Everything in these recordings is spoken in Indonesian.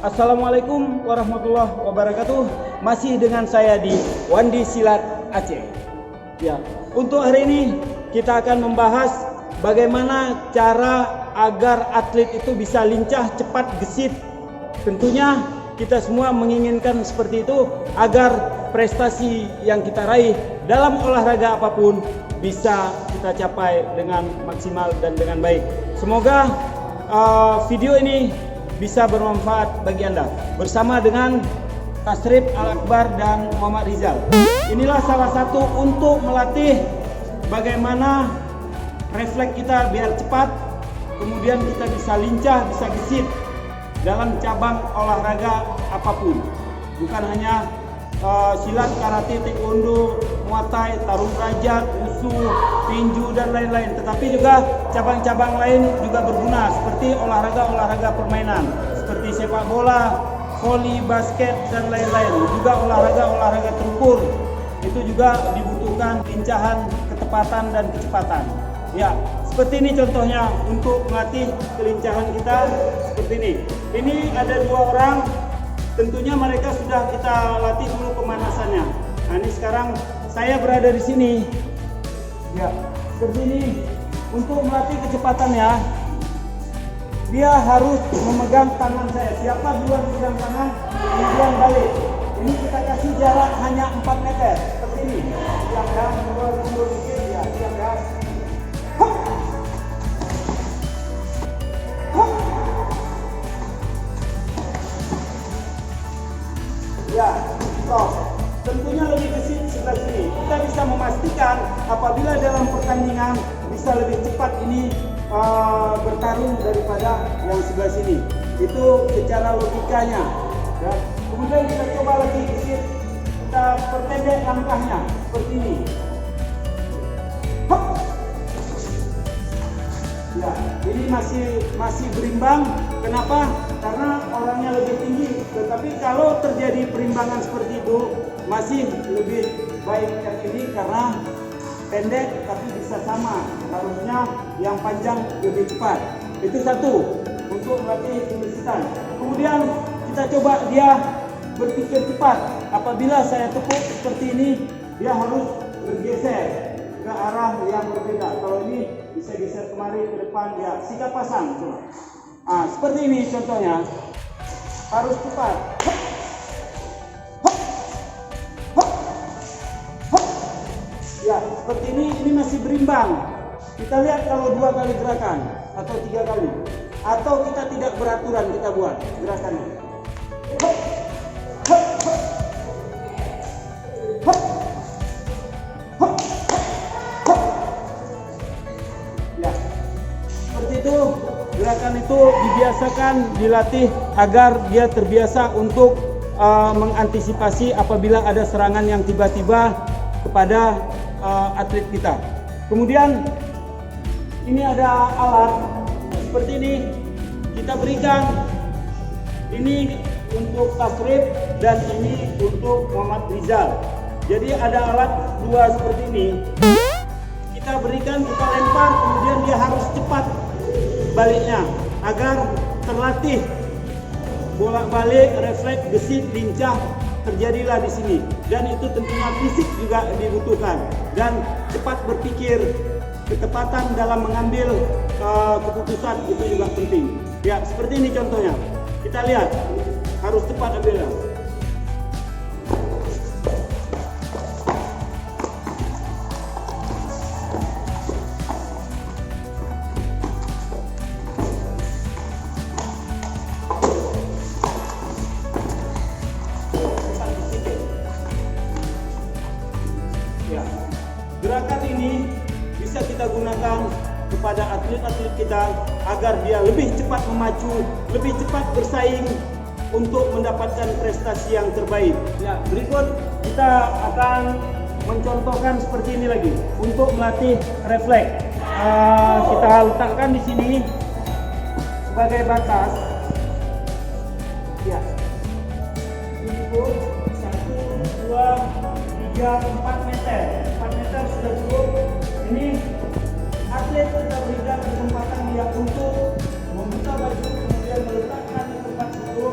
Assalamualaikum warahmatullahi wabarakatuh. Masih dengan saya di Wandi Silat Aceh. Ya, untuk hari ini kita akan membahas bagaimana cara agar atlet itu bisa lincah, cepat, gesit. Tentunya kita semua menginginkan seperti itu agar prestasi yang kita raih dalam olahraga apapun bisa kita capai dengan maksimal dan dengan baik. Semoga video ini bisa bermanfaat bagi Anda. Bersama dengan Tasrif Al-Akbar dan Muhammad Rizal. Inilah salah satu untuk melatih bagaimana refleks kita biar cepat, kemudian kita bisa lincah, bisa gesit dalam cabang olahraga apapun. Bukan hanya silat, karate, taekwondo, muay thai, tarung derajat, wusu, tinju dan lain-lain, tetapi juga cabang-cabang lain juga berguna seperti olahraga-olahraga permainan seperti sepak bola, voli, basket dan lain-lain. Juga olahraga-olahraga terukur itu juga dibutuhkan lincahan, ketepatan dan kecepatan. Ya, seperti ini contohnya untuk melatih kelincahan kita seperti ini. Ini ada dua orang. Tentunya mereka sudah kita latih dulu pemanasannya. Nah, ini sekarang saya berada di sini. Ya, seperti ini. Untuk melatih kecepatannya, dia harus memegang tangan saya. Siapa duluan pegang tangan, kemudian balik. Ini kita kasih jarak hanya 4 meter. Seperti ini. Siap ya, mundur dikit ya, siap ya. Ya, stop. Tentunya lebih gesit sebelah sini. Kita bisa memastikan apabila dalam pertandingan bisa lebih cepat ini bertarung daripada yang sebelah sini. Itu secara logikanya. Ya. Kemudian kita coba lagi gesit. Kita perpendek langkahnya seperti ini. Hop. Ya, ini masih berimbang. Kenapa? Karena orangnya lebih tinggi. Tetapi kalau terjadi perimbangan seperti itu, masih lebih baik yang ini karena pendek tapi bisa sama. Harusnya yang panjang lebih cepat. Itu satu untuk melatih kegesitan. Kemudian kita coba dia berpikir cepat. Apabila saya tepuk seperti ini, dia harus bergeser ke arah yang berbeda. Kalau ini bisa geser kemari ke depan, ya sikap pasang. Coba. Seperti ini contohnya. Harus cepat. Ya, seperti ini masih berimbang. Kita lihat kalau 2 kali gerakan atau 3 kali. Atau kita tidak beraturan kita buat gerakannya. Ya. Seperti itu. Gerakan itu dibiasakan, dilatih agar dia terbiasa untuk mengantisipasi apabila ada serangan yang tiba-tiba kepada atlet kita. Kemudian ini ada alat seperti ini, kita berikan ini untuk Tasrif dan ini untuk Muhammad Rizal. Jadi ada alat dua seperti ini, kita berikan, kita lempar, kemudian dia harus cepat baliknya agar terlatih bolak-balik, refleks, gesit, lincah terjadilah di sini. Dan itu tentunya fisik juga dibutuhkan dan cepat berpikir, ketepatan dalam mengambil keputusan itu juga penting. Ya, seperti ini contohnya. Kita lihat, harus cepat ambilnya. Ya. Gerakan ini bisa kita gunakan kepada atlet-atlet kita agar dia lebih cepat memacu, lebih cepat bersaing untuk mendapatkan prestasi yang terbaik. Ya, berikut kita akan mencontohkan seperti ini lagi untuk melatih refleks. Kita letakkan di sini sebagai batas. Ya. Itu 1, 2, 3, 4 meter. 4 meter sudah cukup. Ini atlet kita berikan kesempatan dia untuk membuka baju, kemudian meletakkan di tempat itu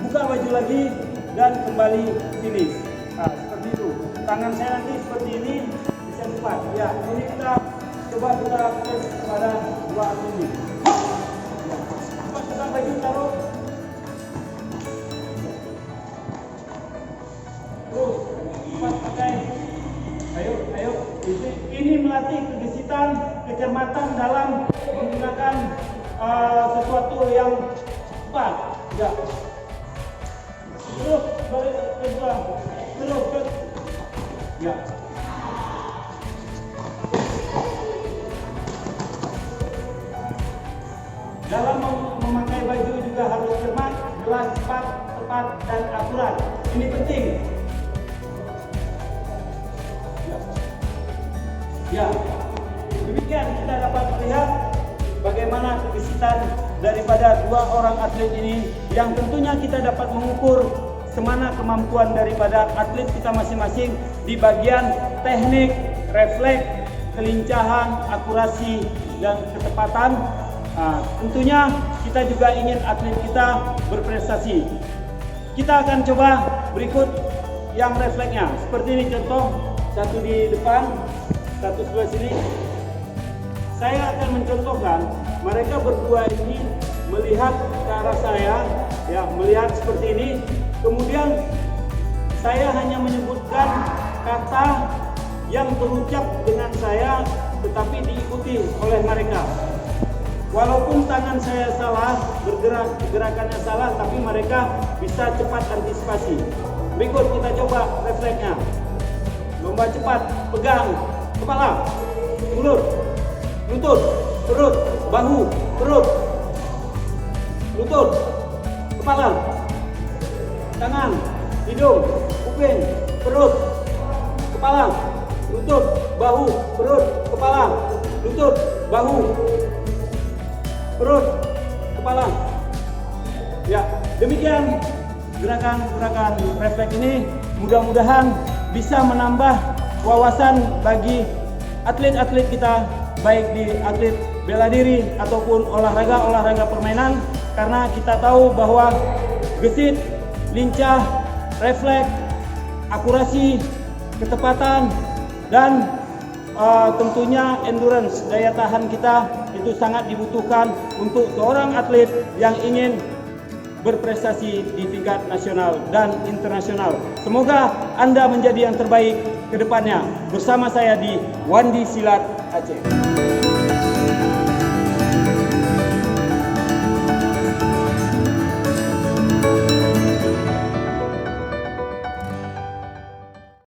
buka baju lagi dan kembali finish. Nah, seperti itu. Tangan saya nanti seperti ini bisa cepat. Ya, ini kita coba kita tes pada dua ini. Ya. Cepat buka baju, taruh. Terus cepat pakai. Ayo. Ini melatih kegesitan, kecermatan dalam menggunakan sesuatu yang cepat. Ya. Terus balik ke belakang. Terus. Ya. Dalam memakai baju juga harus cermat, jelas, cepat, tepat, dan akurat. Ini penting. Ya, demikian kita dapat melihat bagaimana kegesitan daripada dua orang atlet ini, yang tentunya kita dapat mengukur semana kemampuan daripada atlet kita masing-masing di bagian teknik, refleks, kelincahan, akurasi, dan ketepatan. Nah, tentunya kita juga ingin atlet kita berprestasi. Kita akan coba berikut yang refleksnya. Seperti ini contoh, satu di depan, satu sebelah sini. Saya akan mencontohkan mereka berdua ini melihat ke arah saya, ya, melihat seperti ini. Kemudian saya hanya menyebutkan kata yang berucap dengan saya, tetapi diikuti oleh mereka. Walaupun tangan saya salah, bergerak gerakannya salah, tapi mereka bisa cepat antisipasi. Berikut kita coba refleksnya. Lomba cepat, pegang kepala, mulut, lutut, perut, bahu, perut, lutut, kepala, tangan, hidung, kuping, perut, kepala, lutut, bahu, perut, kepala, lutut, bahu, perut, kepala. Ya, demikian gerakan-gerakan refleks ini mudah-mudahan bisa menambah wawasan bagi atlet-atlet kita, baik di atlet bela diri ataupun olahraga permainan, karena kita tahu bahwa gesit, lincah, refleks, akurasi, ketepatan, dan tentunya endurance, daya tahan kita itu sangat dibutuhkan untuk seorang atlet yang ingin berprestasi di tingkat nasional dan internasional. Semoga Anda menjadi yang terbaik ke depannya bersama saya di Wandi Silat Aceh.